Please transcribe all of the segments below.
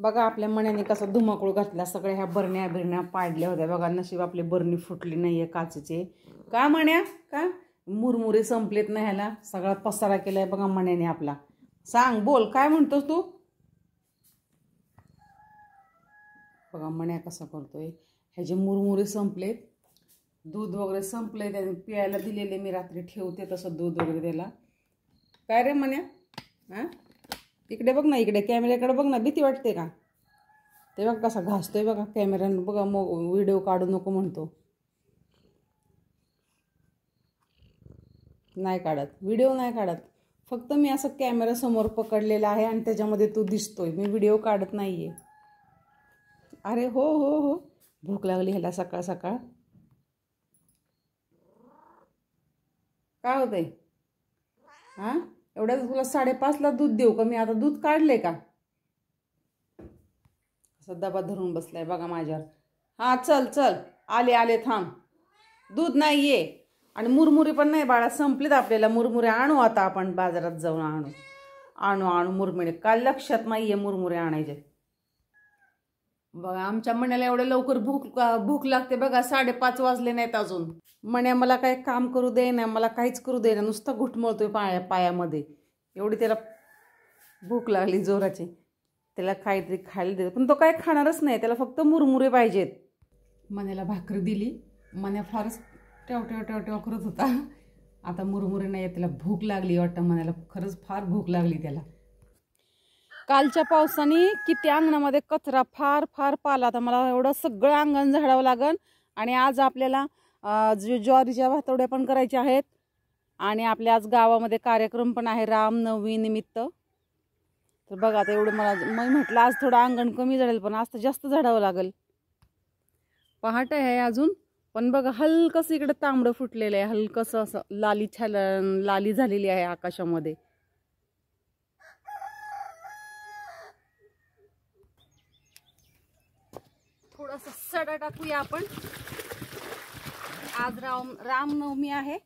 बघा आपल्या मण्याने कसा धुमाकूळ घातला, सगळ्या ह्या बरण्या बिरण्या पाडल्या होत्या बघा. नशीब आपली बरणी फुटली नाहीये काचेचे. का मण्या का मुरमुरे संपलेत ना ह्याला, सगळा पसारा केलाय बघा मण्याने आपला. सांग बोल काय म्हणतोस तू. बघा मण्या कसा करतोय. ह्याचे मुरमुरे संपलेत, दूध वगैरे संपलंय, त्याने प्यायला दिलेले मी रात्री, ठेवते तसं दूध वगैरे त्याला. काय रे मण्या हां इकडे बघ ना, इकडे कॅमेऱ्याकडे बघ ना, भीती वाटते का. ते बघ कसा घासतोय बघा कॅमेऱ्यानं बघा. मग व्हिडिओ काढू नको म्हणतो. नाही काढत व्हिडिओ, नाही काढत. फक्त मी असं कॅमेरासमोर पकडलेला आहे आणि त्याच्यामध्ये तू दिसतोय. मी व्हिडिओ काढत नाहीये. अरे हो हो हो, भूक लागली ह्याला सकाळ सकाळ. काय होतंय हां एवढ्या तुला 5:30ला दूध देऊ का मी. आता दूध काढले का. असा डबा धरून बसलाय बघा माझ्यावर. हां चल चल, आले आले थांब. दूध नाही ये आणि मुरमुरे पण नाही बाळा, संपलेत आपल्याला मुरमुरे. आणू आता आपण बाजारात जाऊन आणू आणू आणू मुरमुरे. काल लक्षात नाहीये मुरमुरे आणायचे. बघा आमच्या मण्याला एवढं लवकर भूक लागते बघा. 5:30 वाजले नाहीत अजून. मण्या मला काही काम करू दे ना, मला काहीच करू दे ना, नुसतं घुटमळतोय पायामध्ये. एवढी त्याला भूक लागली जोराची. त्याला काहीतरी खायला दे, पण तो काय खाणारच नाही. त्याला फक्त मुरमुरे पाहिजेत. मण्याला भाकरी दिली. मण्या फारच टेव टेव टेव टेव करत होता. आता मुरमुरे नाही, त्याला भूक लागली वाटतं. मण्याला खरंच फार भूक लागली त्याला. कालच्या पावसाने किती अंगणामध्ये कचरा फार फार पाला. आता मला एवढं सगळं अंगण झाडावं लागन. आणि आज आपल्याला ज्वारीच्या भातवड्या पण करायच्या आहेत. आणि आपल्या आज गावामध्ये कार्यक्रम पण आहे रामनवमी निमित्त. तर बघा आता एवढं मी म्हटलं आज थोडं अंगण कमी झालेल, पण आज तर जास्त झाडावं लागेल. पहाटे आहे अजून, पण बघा हलकसं इकडे तांबडं फुटलेलं आहे. हलकसं असं लाली झालेली आहे आकाशामध्ये. थोडासा सडा टाकूया आपण. आज रामनवमी आहे.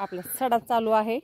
आपला सडा चालू आहे.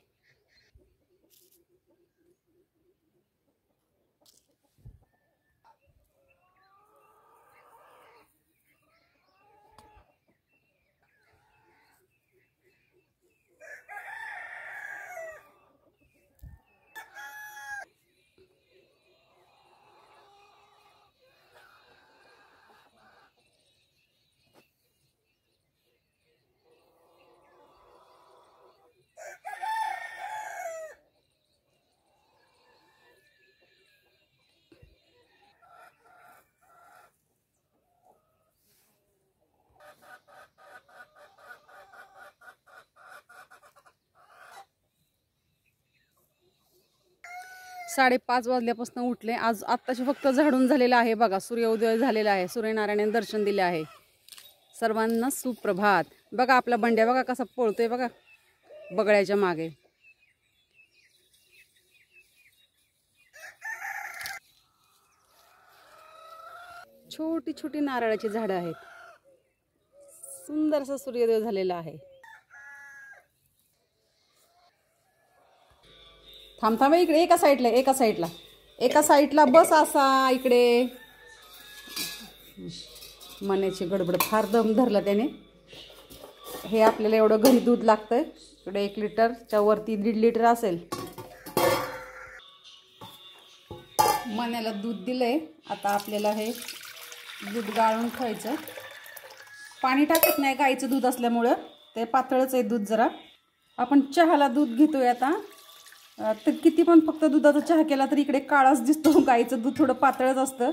साडेपाच वाजल्यापासून उठले. आज आत्ताशी फक्त झाडून झालेला आहे बघा. सूर्योदय झालेला आहे. सूर्यनारायणाने दर्शन दिले आहे. सर्वांना सुप्रभात. बघा आपला बंड्या बघा कसा पळतोय बघा बगड्याच्या मागे. छोटी छोटी नारळाची झाडं आहेत. सुंदरसा सूर्योदय झालेला आहे. थांब थांब इकडे एका साईडला बस असा इकडे. मण्याची गडबड फार दम धरला त्याने. हे आपल्याला एवढं घरी दूध लागतंय. इकडे 1 लिटरच्या वरती 1.5 लिटर असेल. मण्याला दूध दिलंय. आता आपल्याला हे दूध गाळून ठेवायचं. पाणी टाकत नाही गाईचं दूध असल्यामुळं, ते पातळच आहे दूध जरा. आपण चहाला दूध घेतोय आता. तर किती पण फक्त दुधाचा चहा केला तर इकडे काळाच दिसतो. गाईचं दूध थोडं पातळच असतं.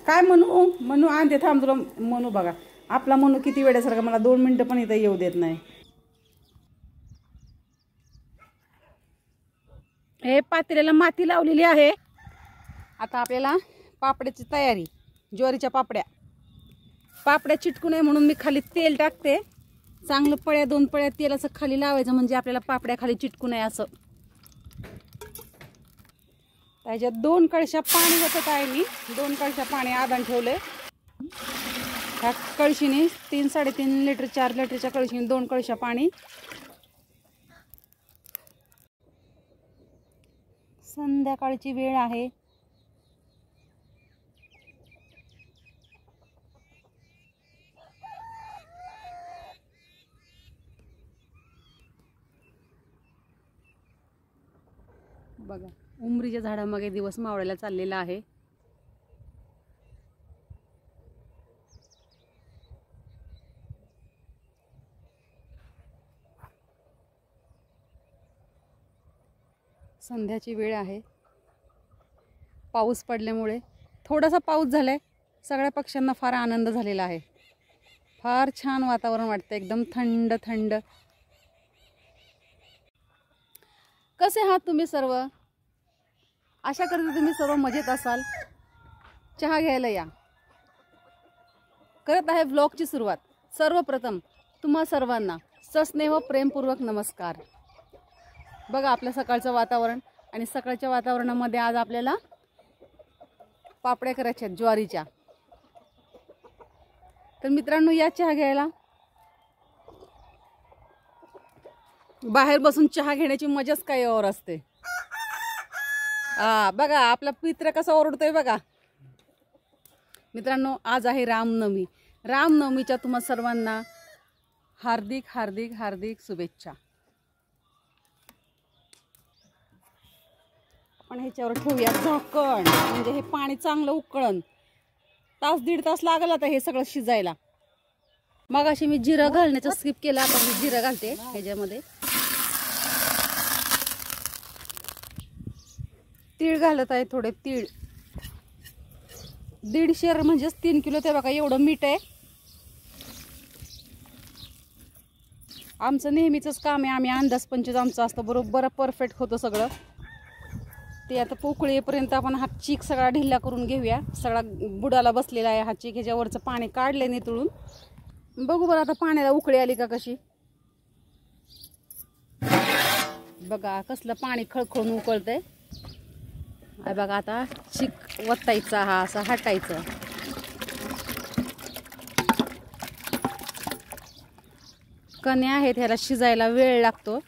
काय म्हणू म्हणू आणते थांब तुला म्हणू बघा. आपला म्हणू किती वेळेसारखा मला 2 मिनिटं पण इथं येऊ देत नाही. हे पातेल्याला माती लावलेली आहे. आता आपल्याला पापड्याची तयारी. ज्वारीच्या पापड्या चिटकू नये म्हणून मी खाली तेल टाकते. चांगलं पळ्या 2 पळ्या तेल असं खाली लावायचं म्हणजे आपल्याला पापड्या खाली चिटकू नये असं. त्याच्यात 2 कळशा पाणी वतत आहे मी. 2 कळशा पाणी आदान ठेवले. ह्या कळशीने 3-3.5 लिटर 4 लिटरच्या कळशीने 2 कळशा पाणी. संध्याकाळची वेळ आहे. बघा उमरीच्या झाडामागे दिवस मावळायला चाललेला आहे. संध्याची वेळ आहे. पाऊस पडल्यामुळे थोडासा पाऊस झालाय. सगळ्या पक्ष्यांना फार आनंद झालेला आहे. फार छान वातावरण वाटतं, एकदम थंड थंड. कसे आहात तुम्ही सर्व? आशा करते तुम्ही सर्व मजेत असाल. चहा घ्यायला या. करत आहे व्लॉगची सुरुवात. सर्वप्रथम तुम्हा सर्वांना सस्नेह प्रेमपूर्वक नमस्कार. बघा आपलं सकाळचं वातावरण. आणि सकाळच्या वातावरणामध्ये आज आपल्याला पापड्या करायच्या ज्वारीच्या. तर मित्रांनो या चहा घ्यायला. बाहेर बसून चहा घेण्याची मजाच काही और असते. बघा आपला पित्र कसा ओरडतोय बघा. मित्रांनो आज आहे रामनवमी. रामनवमीच्या तुम्हा सर्वांना हार्दिक हार्दिक हार्दिक शुभेच्छा. आपण ह्याच्यावर ठेवूया झाकण म्हणजे हे पाणी चांगलं उकळण. 1-1.5 तास लागला आता हे सगळं शिजायला. मग अशी मी जिरं घालण्याचं स्किप केलं. आता मी जिरं घालते ह्याच्यामध्ये. तीळ घालत आहे थोडे तीळ. 150 म्हणजेच 3 किलो. ते बघा एवढं मीठ आहे. आमचं नेहमीच काम आहे. आम्ही अंदाजपंचच आमचं असतं बरोबर परफेक्ट होतं सगळं. ते आता पोकळी येईपर्यंत आपण हा चीक सगळा ढिल्ला करून घेऊया. सगळा बुडाला बसलेला आहे हा चीक. ह्याच्यावरचं पाणी काढले नितळून. बघू बरं आता पाण्याला उकळी आली का कशी. बघा कसलं पाणी खळखळून उकळतंय. बघा आता चीक वतायचा हा असा हटायचं. कण्या आहेत ह्याला शिजायला वेळ लागतो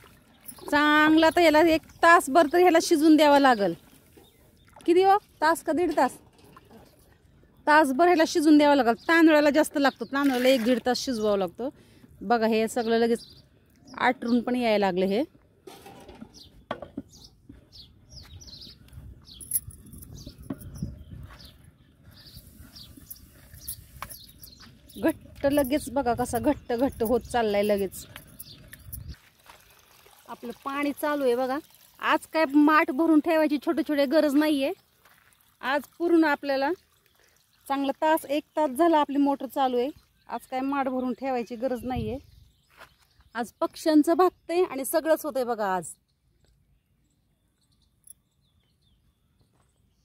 चांगला. तर ह्याला 1 तासभर तर ह्याला शिजून द्यावं लागल. किती हो तास का 1.5 तास? तासभर ह्याला शिजून द्यावं लागल. तांदळाला जास्त लागतो. तांदळाला 1-1.5 तास शिजवावं लागतो. बघा हे सगळं लगेच आटरून पण यायला लागलं. हे घट्ट लगेच बघा कसा घट्ट घट्ट होत चाललाय लगेच. आपलं पाणी चालू आहे बघा. आज काय माठ भरून ठेवायची छोटे छोटे गरज नाहीये. आज पूर्ण आपल्याला चांगला 1 तास झाला आपली मोटर चालू आहे. आज काय माठ भरून ठेवायची गरज नाहीये. आज पक्ष्यांचं भागतंय आणि सगळंच होतंय बघा. आज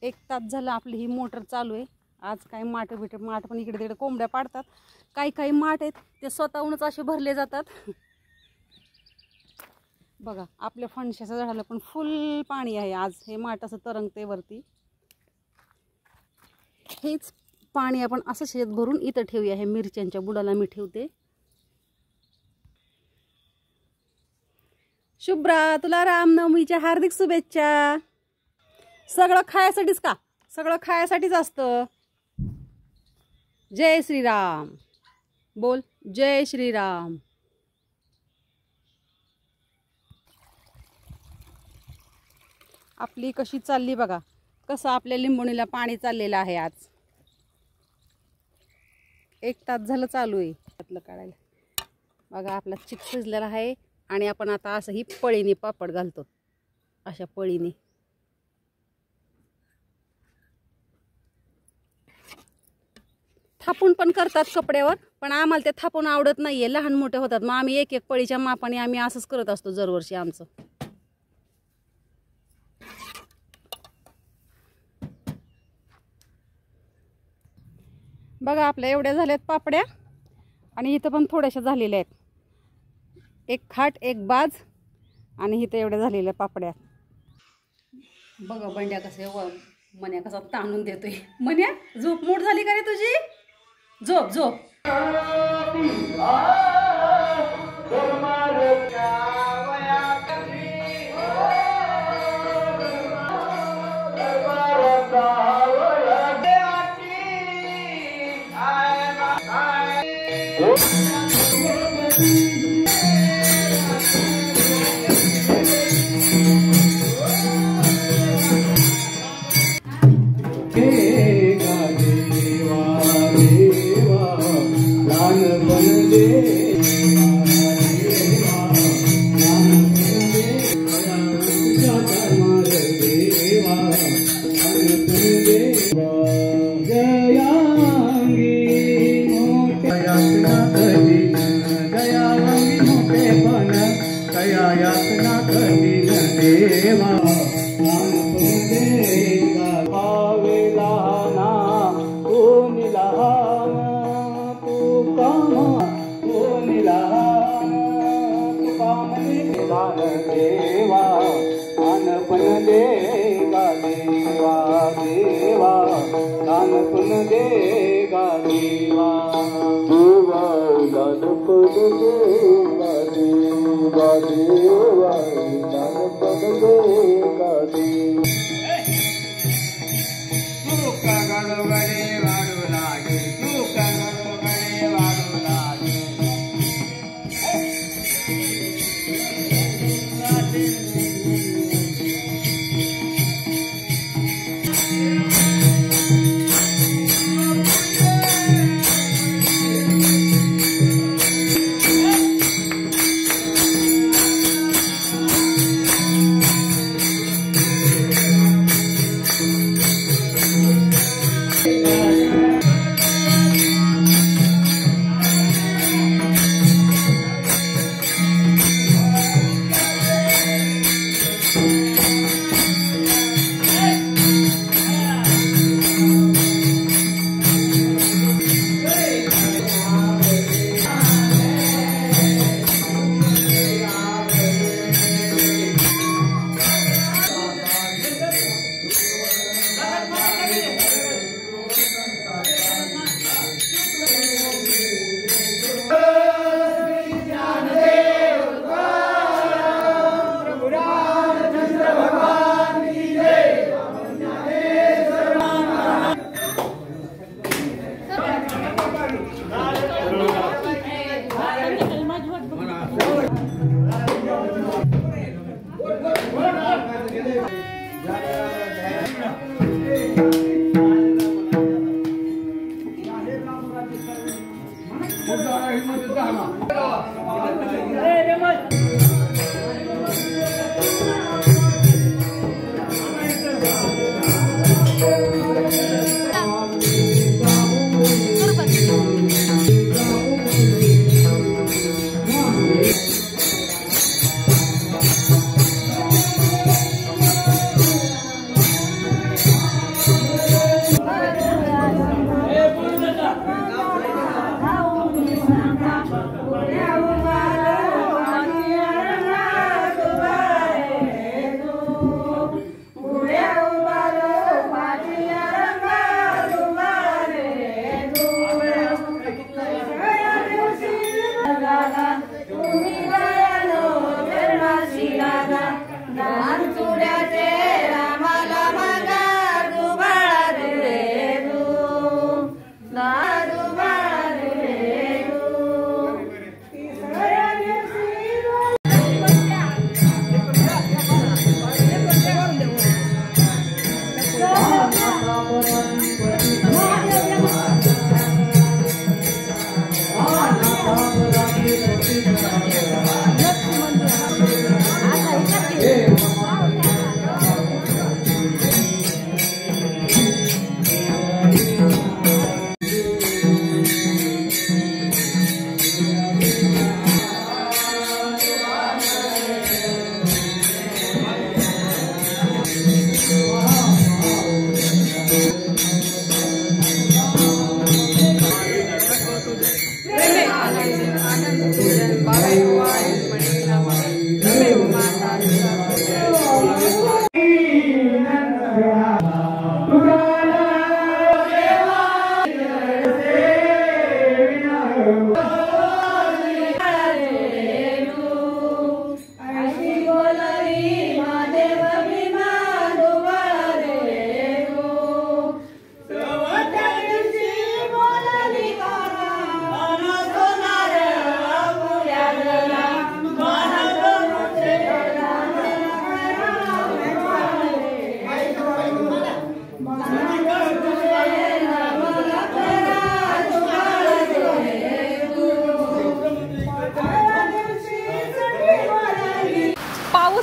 1 तास झाला आपली ही मोटर चालू आहे. आज काय माठ पण इकडे तिकडे कोंबड्या पाडतात. काही माठ आहेत ते स्वतःहूनच असे भरले जातात. बघा आपल्या फणसाच्या झाडाला पण फुल पाणी आहे. आज हे माठ असं तरंगते वरती. हेच पाणी आपण असं शेत भरून इथं ठेवूया. हे मिरच्यांच्या बुडाला मी ठेवते. शुभ्रा तुला रामनवमीच्या हार्दिक शुभेच्छा. सगळं खायासाठीच का? सगळं खायासाठीच असतं. जय श्रीराम बोल. जय श्रीराम. आपली कशी चालली बघा. कसं आपल्या लिंबोणीला पाणी चाललेलं आहे. आज 1 तास झालं चालू आहे त्यातलं काढायला. बघा आपला चिक शिजलेला आहे. आणि आपण आता असं ही पळीने पापड घालतो. अशा पळीने थापून पण करतात कपड्यावर, पण आम्हाला ते थापून आवडत नाहीये, लहान मोठे होतात. मग आम्ही एक एक पळीच्या मापाने आम्ही असंच करत असतो दरवर्षी आमचं. बघा आपल्या एवढ्या झाल्यात पापड्या, आणि इथं पण थोड्याशा झालेल्या आहेत. एक खाट एक बाज, आणि इथं एवढ्या झालेल्या पापड्या. बघा बंड्या कसं मन्या कसा ताणून देतोय. मन्या झोप मोड झाली का रे तुझी? झोप झोप.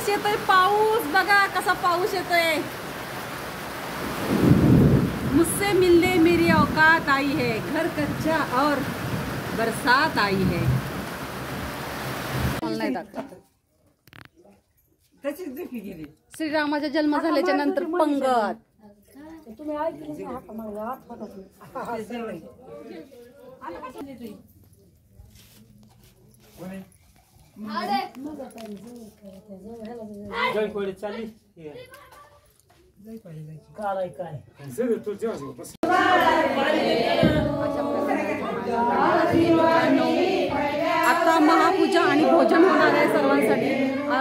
पाऊस येतोय, पाऊस बघा कसा पाऊस येतोय. मुझसे मिलने मेरी औकात आई है, घर कच्चा और बरसात आई है. श्रीरामाचा जन्म झाल्याच्या नंतर पंगत. तुम्ही आता महापूजा आणि भोजन होणार आहे सर्वांसाठी.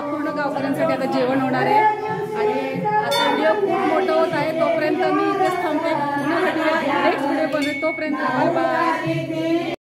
पूर्ण गावकऱ्यांसाठी आता जेवण होणार आहे. आणि आता व्हिडिओ खूप मोठा होत आहे. तोपर्यंत मी इथेच थांबते. पुन्हा भेटूया नेक्स्ट व्हिडिओ मध्ये. तोपर्यंत बाय बाय.